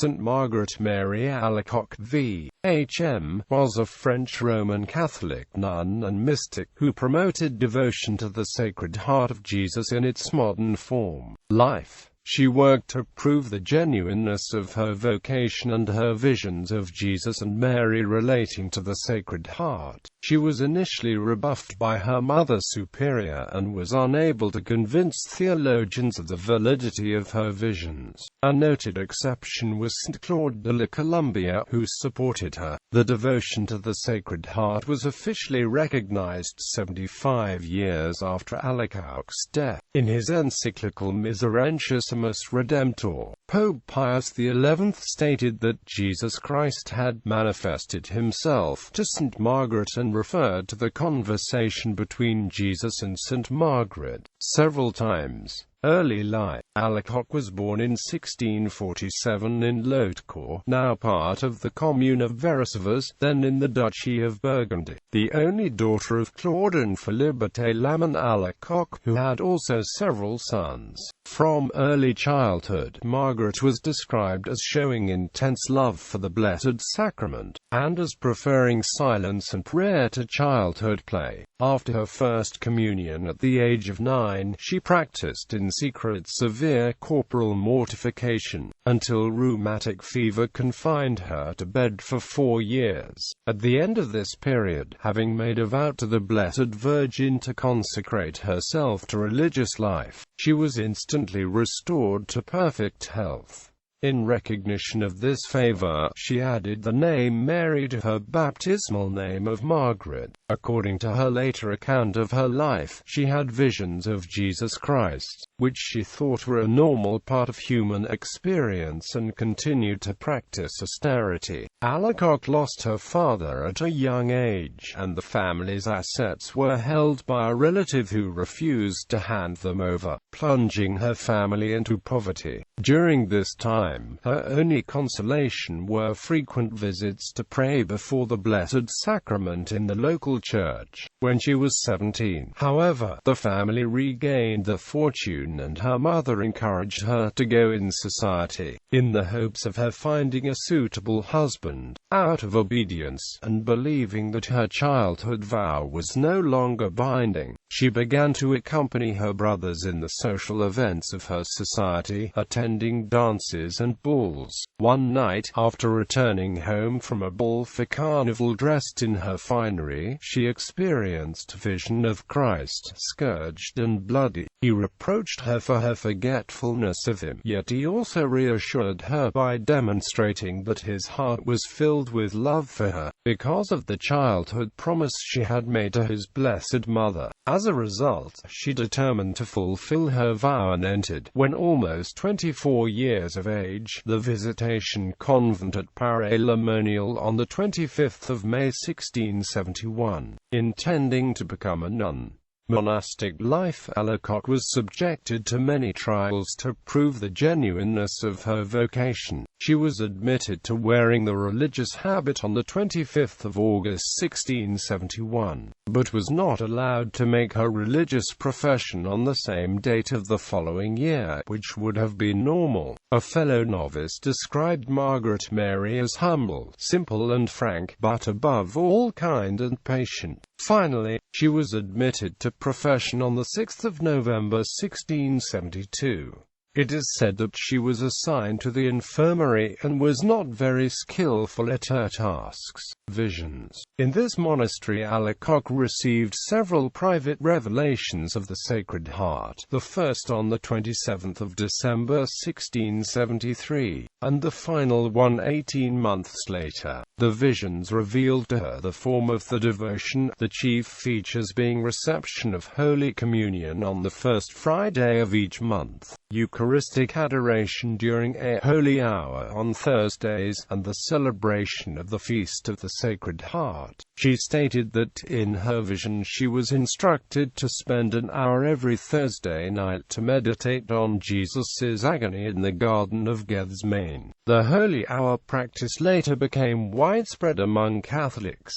St.Margaret Mary Alacoque, V.H.M., was a French Roman Catholic nun and mystic who promoted devotion to the Sacred Heart of Jesus in its modern form. Life. She worked to prove the genuineness of her vocation and her visions of Jesus and Mary relating to the Sacred Heart. She was initially rebuffed by her Mother Superior and was unable to convince theologians of the validity of her visions. A noted exception was St. Claude de la Colombier, who supported her. The devotion to the Sacred Heart was officially recognized 75 years after Alacoque's death. In his encyclical Miserentissimus Redemptor, Pope Pius XI stated that Jesus Christ had manifested himself to St. Margaret and referred to the conversation between Jesus and St. Margaret several times. Early life. Alacoque was born in 1647 in Lautecourt, now part of the commune of Veresovas, then in the Duchy of Burgundy. The only daughter of Claude and Philiberte Lamon Alacoque, who had also several sons. From early childhood, Margaret was described as showing intense love for the Blessed Sacrament, and as preferring silence and prayer to childhood play. After her first communion at the age of 9, she practiced in secret severe corporal mortification, until rheumatic fever confined her to bed for 4 years. At the end of this period, having made a vow to the Blessed Virgin to consecrate herself to religious life, she was instantly restored to perfect health. In recognition of this favor, she added the name Mary to her baptismal name of Margaret. According to her later account of her life, she had visions of Jesus Christ, which she thought were a normal part of human experience, and continued to practice austerity. Alacoque lost her father at a young age, and the family's assets were held by a relative who refused to hand them over, plunging her family into poverty. During this time, her only consolation were frequent visits to pray before the Blessed Sacrament in the local church. When she was 17, however, the family regained their fortune and her mother encouraged her to go in society, in the hopes of her finding a suitable husband. Out of obedience, and believing that her childhood vow was no longer binding, she began to accompany her brothers in the social events of her society, attending dances and balls. One night, after returning home from a ball for carnival dressed in her finery, she experienced a vision of Christ, scourged and bloody. He reproached her for her forgetfulness of him, yet he also reassured her by demonstrating that his heart was filled with love for her, because of the childhood promise she had made to his Blessed Mother. As a result, she determined to fulfill her vow and entered, when almost 24 years of age, the Visitation Convent at Paray-le-Monial on the 25th of May 1671. Intending to become a nun. Monastic life. Alacoque was subjected to many trials to prove the genuineness of her vocation. She was admitted to wearing the religious habit on the 25th of August 1671, but was not allowed to make her religious profession on the same date of the following year, which would have been normal. A fellow novice described Margaret Mary as humble, simple and frank, but above all kind and patient. Finally, she was admitted to profession on the 6th of November 1672. It is said that she was assigned to the infirmary and was not very skillful at her tasks. Visions. In this monastery Alacoque received several private revelations of the Sacred Heart, the first on the 27th of December 1673, and the final one 18 months later. The visions revealed to her the form of the devotion, the chief features being reception of Holy Communion on the first Friday of each month, Eucharistic adoration during a holy hour on Thursdays, and the celebration of the Feast of the Sacred Heart. She stated that, in her vision, she was instructed to spend an hour every Thursday night to meditate on Jesus' agony in the Garden of Gethsemane. The holy hour practice later became widespread among Catholics.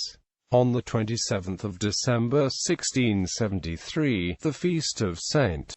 On the 27th of December 1673, the feast of St.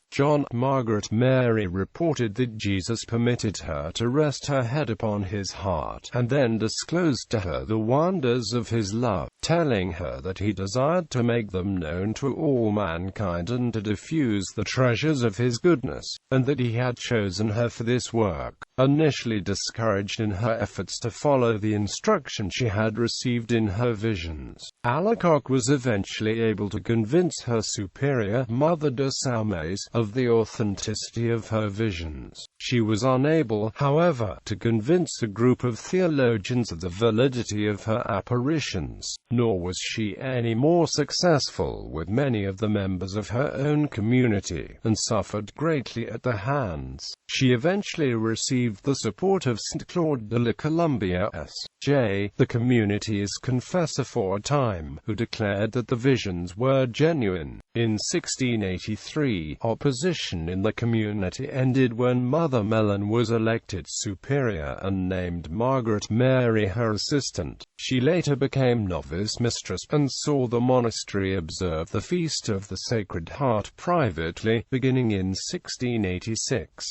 Margaret Mary reported that Jesus permitted her to rest her head upon his heart, and then disclosed to her the wonders of his love, telling her that he desired to make them known to all mankind and to diffuse the treasures of his goodness, and that he had chosen her for this work. Initially discouraged in her efforts to follow the instruction she had received in her visions, Alacoque was eventually able to convince her superior, Mother Destefanis, of the authenticity of her visions. She was unable, however, to convince a group of theologians of the validity of her apparitions, nor was she any more successful with many of the members of her own community, and suffered greatly at their hands. She eventually received the support of St. Claude de la Colombier S.J., the community's confessor for a time, who declared that the visions were genuine. In 1683, opposition in the community ended when Mother Mellon was elected superior and named Margaret Mary her assistant. She later became novice mistress, and saw the monastery observe the Feast of the Sacred Heart privately, beginning in 1686.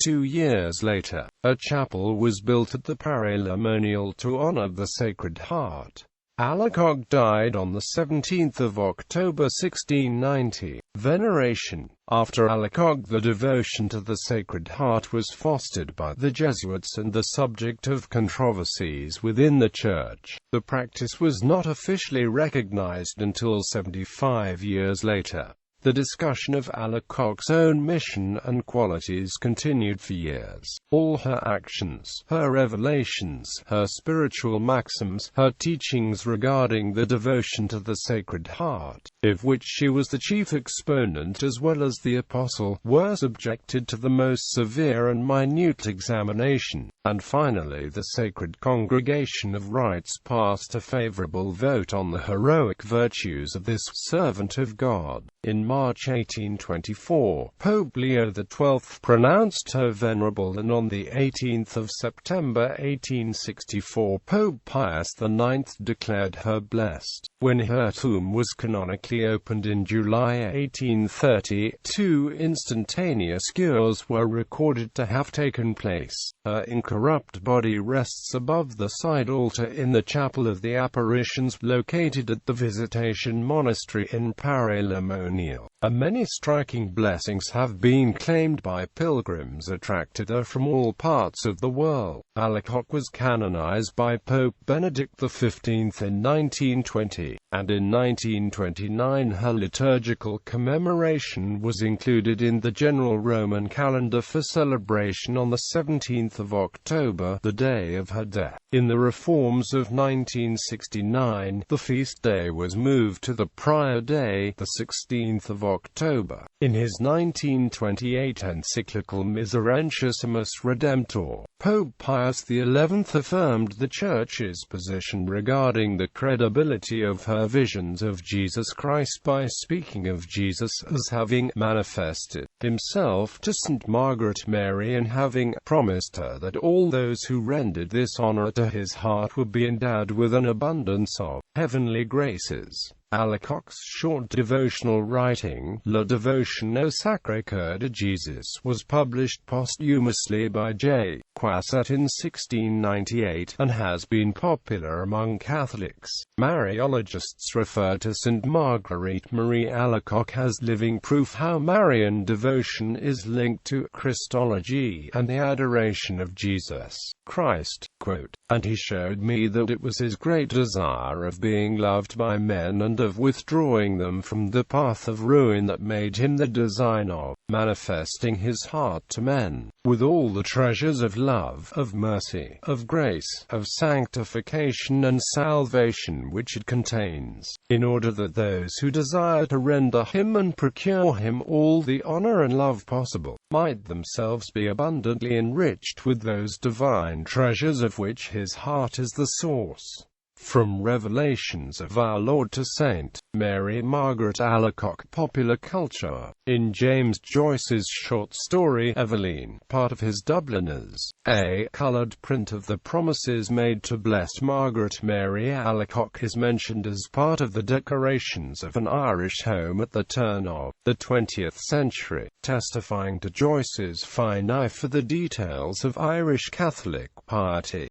2 years later, a chapel was built at the Paralemonial to honor the Sacred Heart. Alacoque died on the 17th of October 1690. Veneration. After Alacoque, the devotion to the Sacred Heart was fostered by the Jesuits and the subject of controversies within the Church. The practice was not officially recognized until 75 years later. The discussion of Alacoque's own mission and qualities continued for years. All her actions, her revelations, her spiritual maxims, her teachings regarding the devotion to the Sacred Heart, of which she was the chief exponent as well as the apostle, were subjected to the most severe and minute examination, and finally the Sacred Congregation of Rites passed a favorable vote on the heroic virtues of this servant of God. In March 1824, Pope Leo XII pronounced her venerable, and on the 18th of September 1864, Pope Pius IX declared her blessed. When her tomb was canonically opened in July 1830, 2 instantaneous cures were recorded to have taken place. Her incorrupt body rests above the side altar in the Chapel of the Apparitions, located at the Visitation Monastery in Paralemonial. Many striking blessings have been claimed by pilgrims attracted there from all parts of the world. Alacoque was canonized by Pope Benedict XV in 1920, and in 1929 her liturgical commemoration was included in the general Roman calendar for celebration on the 17th of October, the day of her death. In the reforms of 1969, the feast day was moved to the prior day, the 16th of October. In his 1928 encyclical Miserentissimus Redemptor, Pope Pius XI affirmed the Church's position regarding the credibility of her visions of Jesus Christ by speaking of Jesus as having manifested himself to St. Margaret Mary and having promised her that all those who rendered this honor to his heart would be endowed with an abundance of heavenly graces. Alacoque's short devotional writing, La Devotion au Sacré-Cœur de Jesus, was published posthumously by J. Quasset in 1698, and has been popular among Catholics. Mariologists refer to St. Margaret Mary Alacoque as living proof how Marian devotion is linked to Christology and the adoration of Jesus Christ. Quote, "And he showed me that it was his great desire of being loved by men and of withdrawing them from the path of ruin that made him the design of manifesting his heart to men, with all the treasures of love, of mercy, of grace, of sanctification and salvation which it contains, in order that those who desire to render him and procure him all the honor and love possible, might themselves be abundantly enriched with those divine treasures of which his heart is the source." From Revelations of Our Lord to St. Mary Margaret Alacoque. Popular culture. In James Joyce's short story Eveline, part of his Dubliners, a coloured print of the promises made to Blessed Margaret Mary Alacoque is mentioned as part of the decorations of an Irish home at the turn of the 20th century, testifying to Joyce's fine eye for the details of Irish Catholic piety.